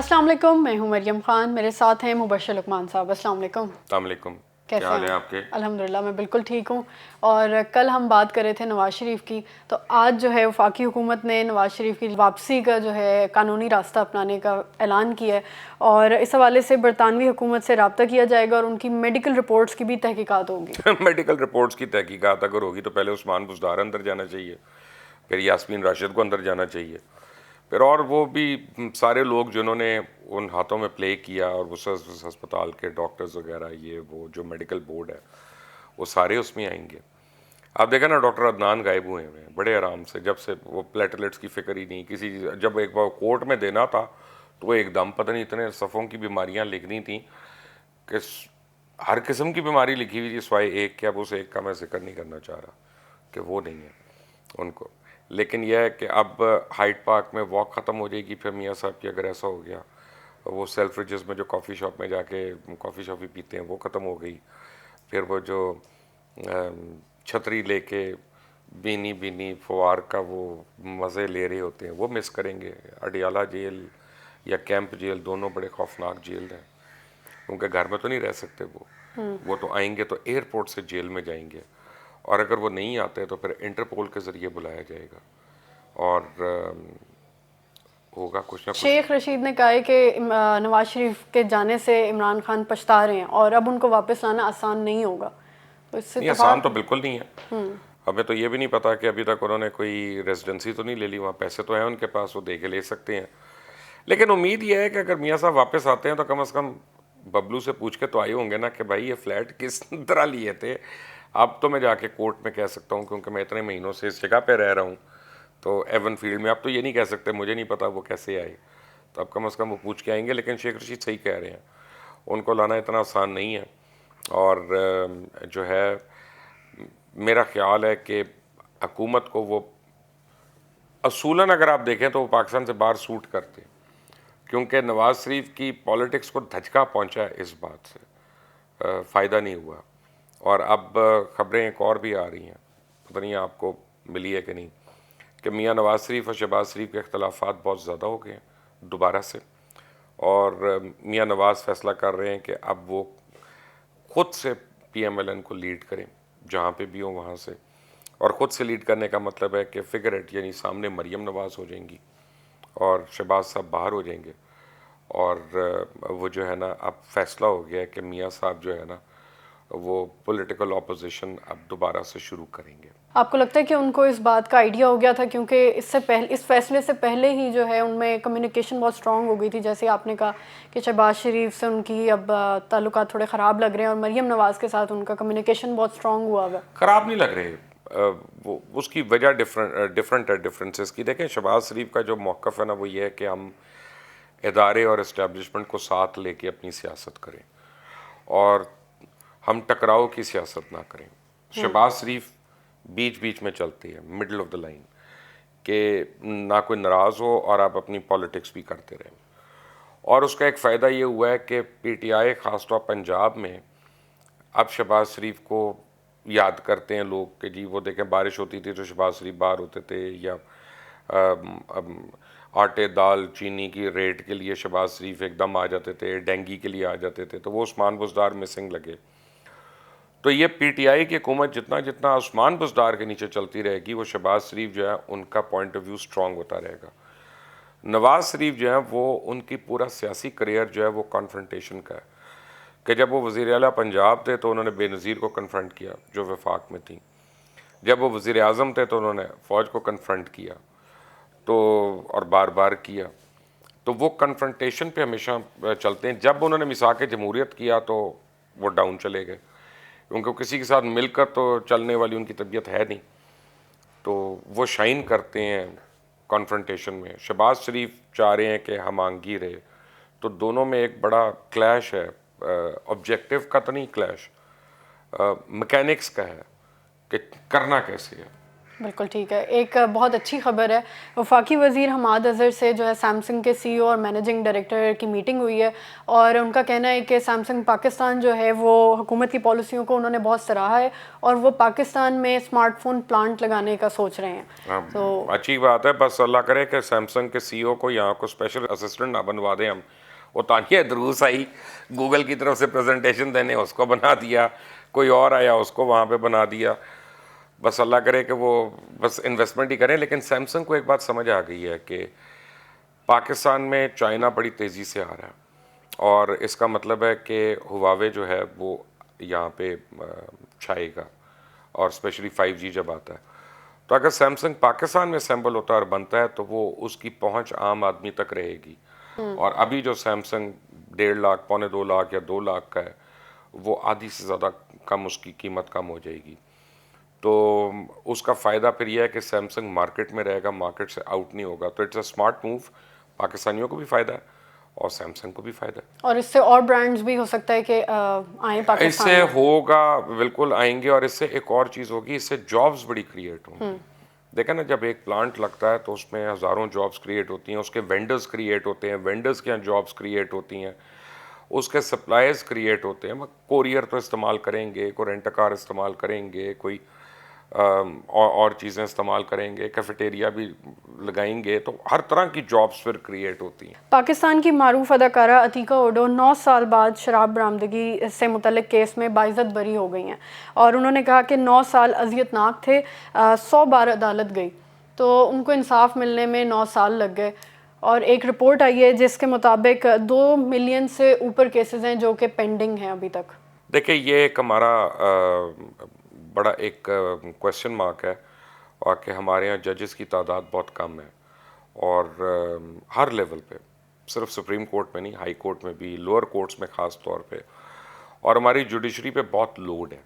السلام علیکم، میں ہوں مریم خان، میرے ساتھ ہیں مبشر لقمان صاحب۔ السلام علیکم۔ السلام علیکم، کیسے کیا حال ہیں ہے آپ کے؟ الحمدللہ میں بالکل ٹھیک ہوں۔ اور کل ہم بات کر رہے تھے نواز شریف کی، تو آج جو ہے وفاقی حکومت نے نواز شریف کی واپسی کا جو ہے قانونی راستہ اپنانے کا اعلان کیا ہے، اور اس حوالے سے برطانوی حکومت سے رابطہ کیا جائے گا اور ان کی میڈیکل رپورٹس کی بھی تحقیقات ہوگی۔ میڈیکل رپورٹس کی تحقیقات اگر ہوگی تو پہلے عثمان بزدار اندر جانا چاہیے، پھر یاسمین راشد کو اندر جانا چاہیے، پھر اور وہ بھی سارے لوگ جنہوں نے ان ہاتھوں میں پلے کیا، اور وہ ہسپتال کے ڈاکٹرز وغیرہ، یہ وہ جو میڈیکل بورڈ ہے وہ سارے اس میں آئیں گے۔ آپ دیکھیں نا، ڈاکٹر عدنان غائب ہوئے ہیں بڑے آرام سے، جب سے وہ پلیٹلیٹس کی فکر ہی نہیں کسی، جب ایک بار کورٹ میں دینا تھا تو وہ ایک دم پتہ نہیں اتنے صفوں کی بیماریاں لکھنی تھیں کہ ہر قسم کی بیماری لکھی ہوئی تھی سوائے ایک کہ اب اس ایک کا میں ذکر نہیں کرنا چاہ رہا کہ وہ نہیں ہے ان کو۔ لیکن یہ ہے کہ اب ہائیڈ پارک میں واک ختم ہو جائے گی، پھر میاں صاحب کی اگر ایسا ہو گیا، وہ سیلف ریجز میں جو کافی شاپ میں جا کے کافی شاپی پیتے ہیں وہ ختم ہو گئی، پھر وہ جو چھتری لے کے بینی بینی فوار کا وہ مزے لے رہے ہوتے ہیں وہ مس کریں گے۔ اڈیالہ جیل یا کیمپ جیل دونوں بڑے خوفناک جیل ہیں، کیونکہ گھر میں تو نہیں رہ سکتے وہ تو آئیں گے تو ایئرپورٹ سے جیل میں جائیں گے، اور اگر وہ نہیں آتے تو پھر انٹرپول کے ذریعے بلایا جائے گا، اور ہوگا کچھ نہ کچھ۔ شیخ رشید نے کہا ہے کہ نواز شریف کے جانے سے عمران خان پچھتا رہے ہیں اور اب ان کو واپس لانا آسان نہیں ہوگا، تو اس سے نہیں، آسان تو بالکل نہیں ہے۔ ہمیں تو یہ بھی نہیں پتا کہ ابھی تک انہوں نے کوئی ریزیڈنسی تو نہیں لے لی، وہاں پیسے تو ہیں ان کے پاس، وہ دے کے لے سکتے ہیں۔ لیکن امید یہ ہے کہ اگر میاں صاحب واپس آتے ہیں تو کم از کم ببلو سے پوچھ کے تو آئے ہوں گے نا کہ بھائی یہ فلیٹ کس طرح لیے تھے۔ اب تو میں جا کے کورٹ میں کہہ سکتا ہوں، کیونکہ میں اتنے مہینوں سے اس جگہ پہ رہ رہا ہوں، تو ایون فیلڈ میں اب تو یہ نہیں کہہ سکتے مجھے نہیں پتا وہ کیسے آئے، تو اب کم از کم وہ پوچھ کے آئیں گے۔ لیکن شیخ رشید صحیح کہہ رہے ہیں، ان کو لانا اتنا آسان نہیں ہے، اور جو ہے میرا خیال ہے کہ حکومت کو وہ اصولاً اگر آپ دیکھیں تو وہ پاکستان سے باہر سوٹ کرتے، کیونکہ نواز شریف کی پالیٹکس کو دھچکا پہنچا ہے اس بات سے، فائدہ نہیں ہوا۔ اور اب خبریں ایک اور بھی آ رہی ہیں، پتہ نہیں آپ کو ملی ہے کہ نہیں، کہ میاں نواز شریف اور شہباز شریف کے اختلافات بہت زیادہ ہو گئے ہیں دوبارہ سے، اور میاں نواز فیصلہ کر رہے ہیں کہ اب وہ خود سے پی ایم ایل این کو لیڈ کریں جہاں پہ بھی ہوں وہاں سے، اور خود سے لیڈ کرنے کا مطلب ہے کہ فگر اٹ، یعنی سامنے مریم نواز ہو جائیں گی اور شہباز صاحب باہر ہو جائیں گے، اور وہ جو ہے نا اب فیصلہ ہو گیا ہے کہ میاں صاحب جو ہے نا وہ پولیٹیکل اپوزیشن اب دوبارہ سے شروع کریں گے۔ آپ کو لگتا ہے کہ ان کو اس بات کا آئیڈیا ہو گیا تھا، کیونکہ اس فیصلے سے پہلے ہی جو ہے ان میں کمیونیکیشن بہت اسٹرانگ ہو گئی تھی، جیسے آپ نے کہا کہ شہباز شریف سے ان کی اب تعلقات تھوڑے خراب لگ رہے ہیں، اور مریم نواز کے ساتھ ان کا کمیونیکیشن بہت اسٹرانگ ہوا ہوا ہے؟ خراب نہیں لگ رہے، وہ اس کی وجہ ڈفرینٹ ہے ڈفرینسز کی۔ دیکھیں شہباز شریف کا جو موقف ہے نا وہ یہ ہے کہ ہم ادارے اور اسٹیبلشمنٹ کو ساتھ لے کے اپنی سیاست کریں، اور ہم ٹکراؤ کی سیاست نہ کریں۔ شہباز شریف بیچ بیچ میں چلتے ہیں، مڈل آف دا لائن، کہ نہ کوئی ناراض ہو اور آپ اپنی پالیٹکس بھی کرتے رہیں۔ اور اس کا ایک فائدہ یہ ہوا ہے کہ پی ٹی آئی خاص طور پنجاب میں اب شہباز شریف کو یاد کرتے ہیں لوگ کہ جی وہ دیکھیں بارش ہوتی تھی تو شہباز شریف باہر ہوتے تھے، یا آٹے دال چینی کی ریٹ کے لیے شہباز شریف ایک دم آ جاتے تھے، ڈینگی کے لیے آ جاتے تھے، تو وہ عثمان بزدار مسنگ لگے۔ تو یہ پی ٹی آئی کی حکومت جتنا عثمان بزدار کے نیچے چلتی رہے گی، وہ شہباز شریف جو ہے ان کا پوائنٹ آف ویو اسٹرانگ ہوتا رہے گا۔ نواز شریف جو ہے وہ ان کی پورا سیاسی کریئر جو ہے وہ کانفرنٹیشن کا ہے، کہ جب وہ وزیر اعلیٰ پنجاب تھے تو انہوں نے بے نظیر کو کنفرنٹ کیا جو وفاق میں تھی، جب وہ وزیر اعظم تھے تو انہوں نے فوج کو کنفرنٹ کیا، تو اور بار بار کیا، تو وہ کنفرنٹیشن پہ ہمیشہ چلتے ہیں۔ جب انہوں نے میثاق جمہوریت کیا تو وہ ڈاؤن چلے گئے، کیونکہ کسی کے ساتھ مل کر تو چلنے والی ان کی طبیعت ہے نہیں، تو وہ شائن کرتے ہیں کانفرنٹیشن میں۔ شہباز شریف چاہ رہے ہیں کہ ہم آہنگی رہے، تو دونوں میں ایک بڑا کلیش ہے، آبجیکٹو کا تو نہیں کلیش، میکینکس کا ہے کہ کرنا کیسے ہے۔ بالکل ٹھیک ہے. ایک بہت اچھی خبر ہے, وفاقی وزیر حماد اظہر سے جو ہے سیمسنگ کے سی او اور مینیجنگ ڈائریکٹر کی میٹنگ ہوئی ہے, اور ان کا کہنا ہے کہ سیمسنگ پاکستان جو ہے وہ حکومت کی پالیسیوں کو انہوں نے بہت سراہا ہے, اور وہ پاکستان میں اسمارٹ فون پلانٹ لگانے کا سوچ رہے ہیں. تو اچھی بات ہے, بس اللہ کرے کہ سیمسنگ کے سی او کو یہاں کو اسپیشل اسسٹنٹ نہ بنوا دیں ہم. وہ تانیہ دروس آئی گوگل کی طرف سے پریزنٹیشن دینے, اس کو بنا دیا, کوئی اور آیا اس کو وہاں پہ بنا دیا. بس اللہ کرے کہ وہ بس انویسٹمنٹ ہی کریں. لیکن سیمسنگ کو ایک بات سمجھ آ گئی ہے کہ پاکستان میں چائنا بڑی تیزی سے آ رہا ہے, اور اس کا مطلب ہے کہ ہواوے جو ہے وہ یہاں پہ چھائے گا, اور اسپیشلی 5G جب آتا ہے. تو اگر سیمسنگ پاکستان میں اسمبل ہوتا ہے اور بنتا ہے تو وہ اس کی پہنچ عام آدمی تک رہے گی. اور ابھی جو سیمسنگ 1.5 لاکھ, 1.25 لاکھ یا 2 لاکھ کا ہے, وہ آدھی سے زیادہ کم, اس کی قیمت کم ہو جائے گی. تو اس کا فائدہ پھر یہ ہے کہ سیمسنگ مارکیٹ میں رہے گا, مارکیٹ سے آؤٹ نہیں ہوگا. تو اٹس اے اسمارٹ موو, پاکستانیوں کو بھی فائدہ ہے اور سیمسنگ کو بھی فائدہ ہے. اور اس سے اور برانڈز بھی ہو سکتا ہے کہ آئیں اس پاکستان سے میں. ہوگا, بالکل آئیں گے. اور اس سے ایک اور چیز ہوگی, اس سے جابز بڑی کریٹ ہوں گی. دیکھیں نا, جب ایک پلانٹ لگتا ہے تو اس میں ہزاروں جابز کریٹ ہوتی ہیں, اس کے وینڈرز کریٹ ہوتے ہیں, وینڈرز کے یہاں جابز کریٹ ہوتی ہیں, اس کے سپلائرز کریٹ ہوتے ہیں. کوریئر تو استعمال کریں گے, کوئی رینٹ کار استعمال کریں گے, کوئی اور چیزیں استعمال کریں گے, کیفیٹیریا بھی لگائیں گے, تو ہر طرح کی جابز پھر کریٹ ہوتی ہیں. پاکستان کی معروف اداکارہ عتیقہ اوڈو 9 سال بعد شراب برآمدگی سے متعلق کیس میں باعزت بری ہو گئی ہیں, اور انہوں نے کہا کہ 9 سال اذیت ناک تھے, 100 بار عدالت گئی تو ان کو انصاف ملنے میں 9 سال لگ گئے. اور ایک رپورٹ آئی ہے جس کے مطابق 2 ملین سے اوپر کیسز ہیں جو کہ پینڈنگ ہیں ابھی تک. دیکھیں, یہ ایک ہمارا بڑا ایک کویشچن مارک ہے, اور کہ ہمارے یہاں ججز کی تعداد بہت کم ہے, اور ہر لیول پہ, صرف سپریم کورٹ میں نہیں, ہائی کورٹ میں بھی, لوور کورٹس میں خاص طور پہ, اور ہماری جوڈیشری پہ بہت لوڈ ہے.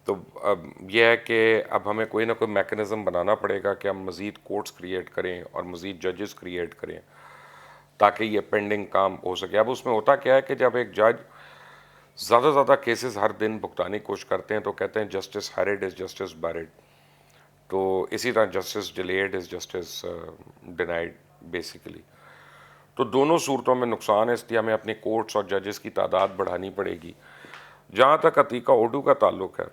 تو اب یہ ہے کہ اب ہمیں کوئی نہ کوئی میکنزم بنانا پڑے گا کہ ہم مزید کورٹس کریٹ کریں اور مزید ججز کریٹ کریں تاکہ یہ پینڈنگ کام ہو سکے. اب اس میں ہوتا کیا ہے کہ جب ایک جج زیادہ کیسز ہر دن بھگتانے کی کوشش کرتے ہیں تو کہتے ہیں جسٹس ہیریڈ از جسٹس بیریڈ. تو اسی طرح justice delayed is justice denied basically. تو دونوں صورتوں میں نقصان ہے, اس لیے ہمیں اپنے کورٹس اور ججز کی تعداد بڑھانی پڑے گی. جہاں تک عتیقہ اوڈو کا تعلق ہے,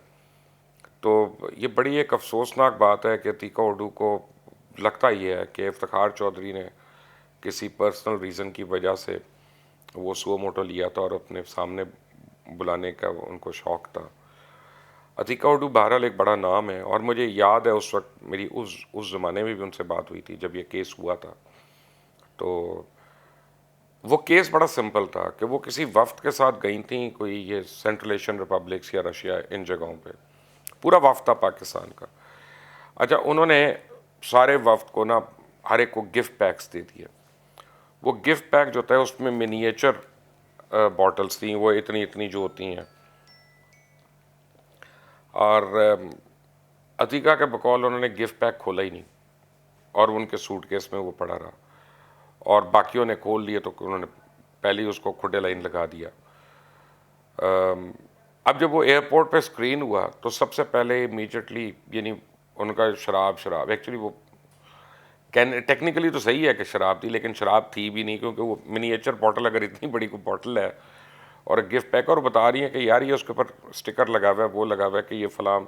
تو یہ بڑی ایک افسوسناک بات ہے کہ عتیقہ اوڈو کو لگتا یہ ہے کہ افتخار چودھری نے کسی پرسنل ریزن کی وجہ سے وہ سو موٹو لیا تھا اور اپنے سامنے بلانے کا ان کو شوق تھا. عتیقہ اوڈو بہرحال ایک بڑا نام ہے, اور مجھے یاد ہے اس وقت میری اس زمانے میں بھی ان سے بات ہوئی تھی جب یہ کیس ہوا تھا. تو وہ کیس بڑا سمپل تھا کہ وہ کسی وفد کے ساتھ گئی تھیں, کوئی یہ سینٹرل ایشین ریپبلکس یا رشیا, ان جگہوں پہ پورا وفد تھا پاکستان کا. اچھا, انہوں نے سارے وفد کو نا ہر ایک کو گفٹ پیکس دے دیے. وہ گفٹ پیک جو تھا اس میں منییچر باٹلز تھیں, وہ اتنی جو ہوتی ہیں, اور عتیقہ کے بقول انہوں نے گفٹ پیک کھولا ہی نہیں, اور ان کے سوٹ کیس میں وہ پڑا رہا, اور باقیوں نے کھول لیے تو انہوں نے پہلے ہی اس کو کھڈے لائن لگا دیا. اب جب وہ ایئرپورٹ پہ اسکرین ہوا تو سب سے پہلے امیجیٹلی, یعنی ان کا شراب ایکچولی وہ ٹیکنیکلی تو صحیح ہے کہ شراب تھی, لیکن شراب تھی بھی نہیں, کیونکہ وہ منییچر بوٹل اگر اتنی بڑی کوئی بوٹل ہے اور گفٹ پیک, اور بتا رہی ہیں کہ یار یہ اس کے اوپر اسٹکر لگا ہوا ہے, وہ لگا ہوا ہے کہ یہ فلاں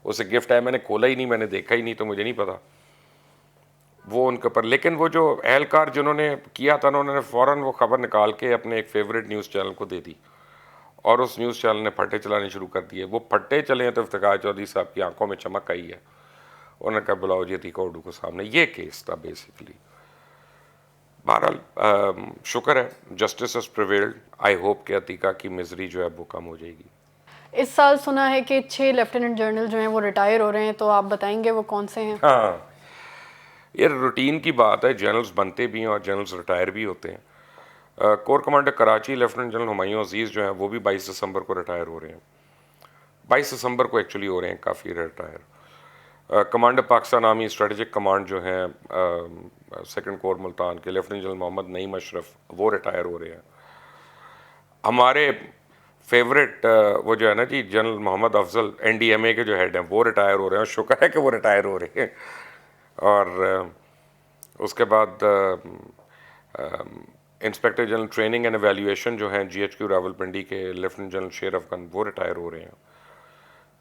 اسے گفٹ ہے, میں نے کھولا ہی نہیں, میں نے دیکھا ہی نہیں, تو مجھے نہیں پتا وہ ان کے اوپر. لیکن وہ جو اہلکار جنہوں نے کیا تھا, انہوں نے فوراً وہ خبر نکال کے اپنے ایک فیوریٹ نیوز چینل کو دے دی, اور اس نیوز چینل نے پھٹے چلانے شروع کر دیے. وہ پھٹے چلے ہیں تو افتخار چودھری صاحب کی آنکھوں میں چمک آئی ہے, انہوں نے کہا بلاؤ جی عتیقہ اوڈو کو سامنے. یہ کیس تھا بیسیکلی. بہرحال شکر ہے, justice has prevailed. I hope کہ عتیقہ کی مزری جو ہے وہ کم ہو جائے گی. اس سال سنا ہے کہ 6 لیفٹیننٹ جنرل جو ہیں وہ ریٹائر ہو رہے ہیں, تو آپ بتائیں گے وہ کون سے ہیں؟ ہاں, یہ روٹین کی بات ہے, جنرلز بنتے بھی ہیں اور جنرلز ریٹائر بھی ہوتے ہیں. Corps commander Karachi lieutenant general Humayun Aziz جو ہیں وہ بھی 22 دسمبر کو ریٹائر ہو رہے ہیں. 22 دسمبر کو ایکچولی ہو رہے ہیں کافی retire. Commander Pakistan army strategic command جو ہیں سیکنڈ کور ملتان کے لیفٹیننٹ جنرل محمد نعیم اشرف, وہ ریٹائر ہو رہے ہیں. ہمارے فیوریٹ وہ جو ہے نا جی جنرل محمد افضل NDMA کے جو ہیڈ ہیں وہ ریٹائر ہو رہے ہیں، اور شکر ہے کہ وہ ریٹائر ہو رہے ہیں. اور اس کے بعد inspector general training and evaluation جو ہیں GHQ راولپنڈی کے لیفٹنٹ جنرل شیر افغان وہ ریٹائر ہو رہے ہیں.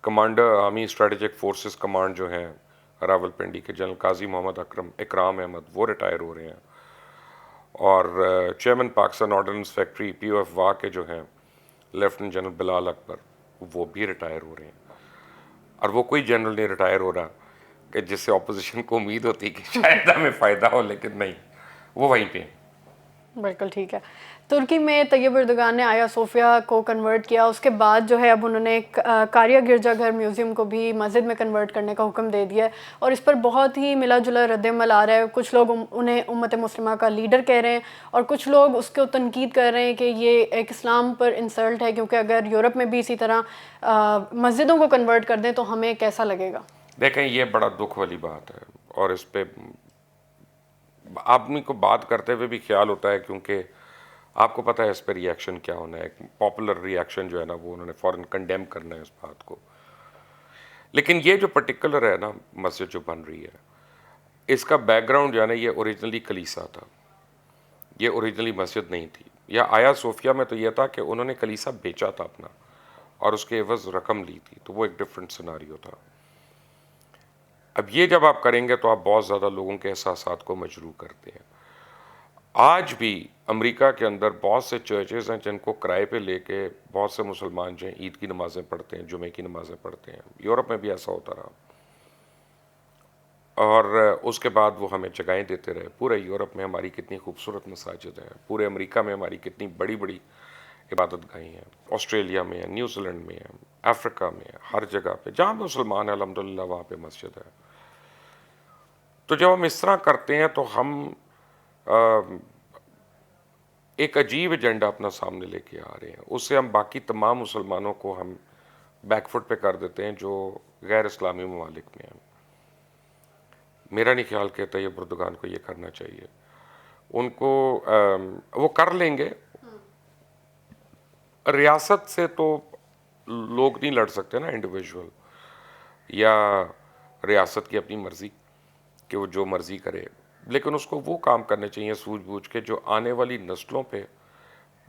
Commander army strategic forces command جو ہیں راولپنڈی کے جنرل قاضی محمد اکرام احمد وہ ریٹائر ہو رہے ہیں. اور chairman Pakistan ordnance factory POF واہ کے جو ہیں لیفٹنٹ جنرل بلال اکبر وہ بھی ریٹائر ہو رہے ہیں. اور وہ کوئی جنرل نہیں ریٹائر ہو رہا کہ جس سے اپوزیشن کو امید ہوتی کہ شاید ہمیں فائدہ ہو، لیکن نہیں، وہ وہیں پہ ہیں. بالکل ٹھیک ہے. ترکی میں طیب اردگان نے آیا صوفیہ کو کنورٹ کیا، اس کے بعد جو ہے اب انہوں نے کاریا گرجا گھر میوزیم کو بھی مسجد میں کنورٹ کرنے کا حکم دے دیا ہے، اور اس پر بہت ہی ملا جلا رد عمل آ رہا ہے. کچھ لوگ انہیں امت مسلمہ کا لیڈر کہہ رہے ہیں، اور کچھ لوگ اس کو تنقید کر رہے ہیں کہ یہ ایک اسلام پر انسلٹ ہے، کیونکہ اگر یورپ میں بھی اسی طرح مسجدوں کو کنورٹ کر دیں تو ہمیں کیسا لگے گا؟ دیکھیں یہ بڑا دکھ والی بات ہے، اور اس پہ آدمی کو بات کرتے ہوئے بھی خیال ہوتا ہے، کیونکہ آپ کو پتہ ہے اس پہ ری ایکشن کیا ہونا ہے. ایک پاپولر ری ایکشن جو ہے نا وہ انہوں نے فوراً کنڈیم کرنا ہے اس بات کو. لیکن یہ جو پرٹیکولر ہے نا مسجد جو بن رہی ہے، اس کا بیک گراؤنڈ جو ہے نا یہ اوریجنلی کلیسا تھا، یہ اوریجنلی مسجد نہیں تھی. یا آیا صوفیہ میں تو یہ تھا کہ انہوں نے کلیسا بیچا تھا اپنا اور اس کے عوض رقم لی تھی، تو وہ ایک ڈفرینٹ سیناریو تھا. اب یہ جب آپ کریں گے تو آپ بہت زیادہ لوگوں کے احساسات کو مجروح کرتے ہیں. آج بھی امریکہ کے اندر بہت سے چرچز ہیں جن کو کرائے پہ لے کے بہت سے مسلمان جو ہیں عید کی نمازیں پڑھتے ہیں، جمعے کی نمازیں پڑھتے ہیں. یورپ میں بھی ایسا ہوتا رہا، اور اس کے بعد وہ ہمیں جگہیں دیتے رہے. پورے یورپ میں ہماری کتنی خوبصورت مساجد ہیں، پورے امریکہ میں ہماری کتنی بڑی بڑی عبادت گاہیں ہیں، آسٹریلیا میں ہیں، نیوزی لینڈ میں ہیں، افریقہ میں ہیں، ہر جگہ پہ جہاں مسلمان ہیں الحمدللہ وہاں پہ مسجد ہے. تو جب ہم اس طرح کرتے ہیں تو ہم ایک عجیب ایجنڈا اپنا سامنے لے کے آ رہے ہیں. اس سے ہم باقی تمام مسلمانوں کو ہم بیک فٹ پہ کر دیتے ہیں جو غیر اسلامی ممالک میں ہیں. میرا نہیں خیال کہ طیب اردگان کو یہ کرنا چاہیے. ان کو وہ کر لیں گے، ریاست سے تو لوگ نہیں لڑ سکتے نا انڈیویجول، یا ریاست کی اپنی مرضی کہ وہ جو مرضی کرے. لیکن اس کو وہ کام کرنے چاہیے سوجھ بوجھ کے جو آنے والی نسلوں پہ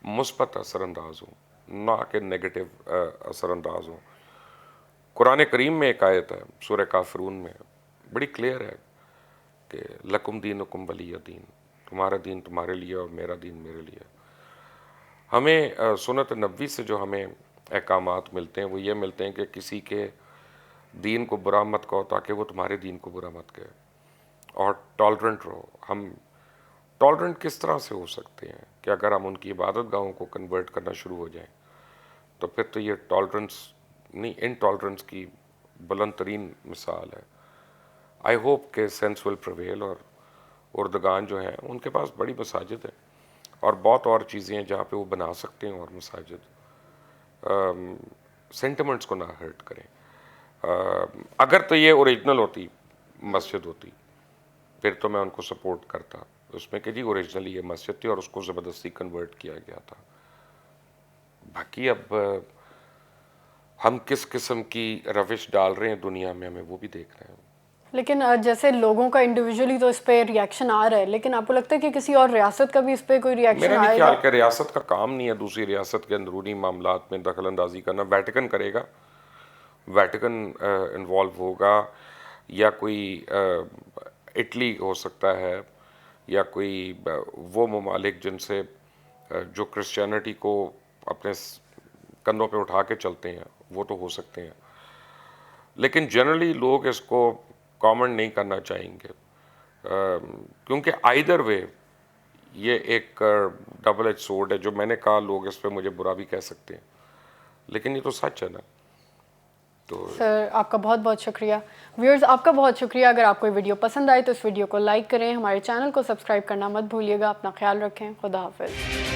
مثبت اثر انداز ہوں، نہ کہ نیگیٹو اثر انداز ہوں. قرآن کریم میں ایک آیت ہے سورہ کافرون میں، بڑی کلیئر ہے کہ لکم دینکم ولی دین، تمہارا دین تمہارے لیے اور میرا دین میرے لیے. ہمیں سنت نبوی سے جو ہمیں احکامات ملتے ہیں وہ یہ ملتے ہیں کہ کسی کے دین کو برا مت کہو تاکہ وہ تمہارے دین کو برا مت کہے، اور ٹالرنٹ رہو. ہم ٹالرنٹ کس طرح سے ہو سکتے ہیں کہ اگر ہم ان کی عبادت گاہوں کو کنورٹ کرنا شروع ہو جائیں تو پھر تو یہ ٹالرنس نہیں، انٹالرنس کی بلند ترین مثال ہے. آئی ہوپ کہ سینس ول پریویل، اور اردگان جو ہیں ان کے پاس بڑی مساجد ہیں اور بہت اور چیزیں ہیں جہاں پہ وہ بنا سکتے ہیں. اور مساجد سینٹیمنٹس کو نہ ہرٹ کریں. اگر تو یہ اوریجنل ہوتی مسجد ہوتی پھر تو میں ان کو سپورٹ کرتا اس میں کہ جی اوریجنلی یہ مسجد تھی اور اس کو زبردستی کنورٹ کیا گیا تھا. باقی اب ہم کس قسم کی روش ڈال رہے ہیں دنیا میں ہمیں وہ بھی دیکھ رہے ہیں. لیکن جیسے لوگوں کا انڈیویجولی تو اس پہ ری ایکشن آ رہا ہے، لیکن آپ کو لگتا ہے کہ کسی اور ریاست کا بھی اس پہ کوئی ری ایکشن میرا نہیں آئے گا؟ خیال کہ ریاست کا کام نہیں ہے دوسری ریاست کے اندرونی معاملات میں دخل اندازی کرنا. ویٹیکن کرے گا، ویٹیکن انوالو ہوگا، یا کوئی اٹلی ہو سکتا ہے، یا کوئی وہ ممالک جن سے جو کرسچینٹی کو اپنے کندھوں پہ اٹھا کے چلتے ہیں وہ تو ہو سکتے ہیں. لیکن جنرلی لوگ اس کو کامنٹ نہیں کرنا چاہیں گے، کیونکہ آئیدر وے یہ ایک ڈبل ایج سورڈ ہے. جو میں نے کہا لوگ اس پہ مجھے برا بھی کہہ سکتے ہیں، لیکن یہ تو سچ ہے نا. تو سر آپ کا بہت بہت شکریہ. ویورز آپ کا بہت شکریہ. اگر آپ کو یہ ویڈیو پسند آئے تو اس ویڈیو کو لائک کریں، ہمارے چینل کو سبسکرائب کرنا مت بھولیے گا. اپنا خیال رکھیں. خدا حافظ.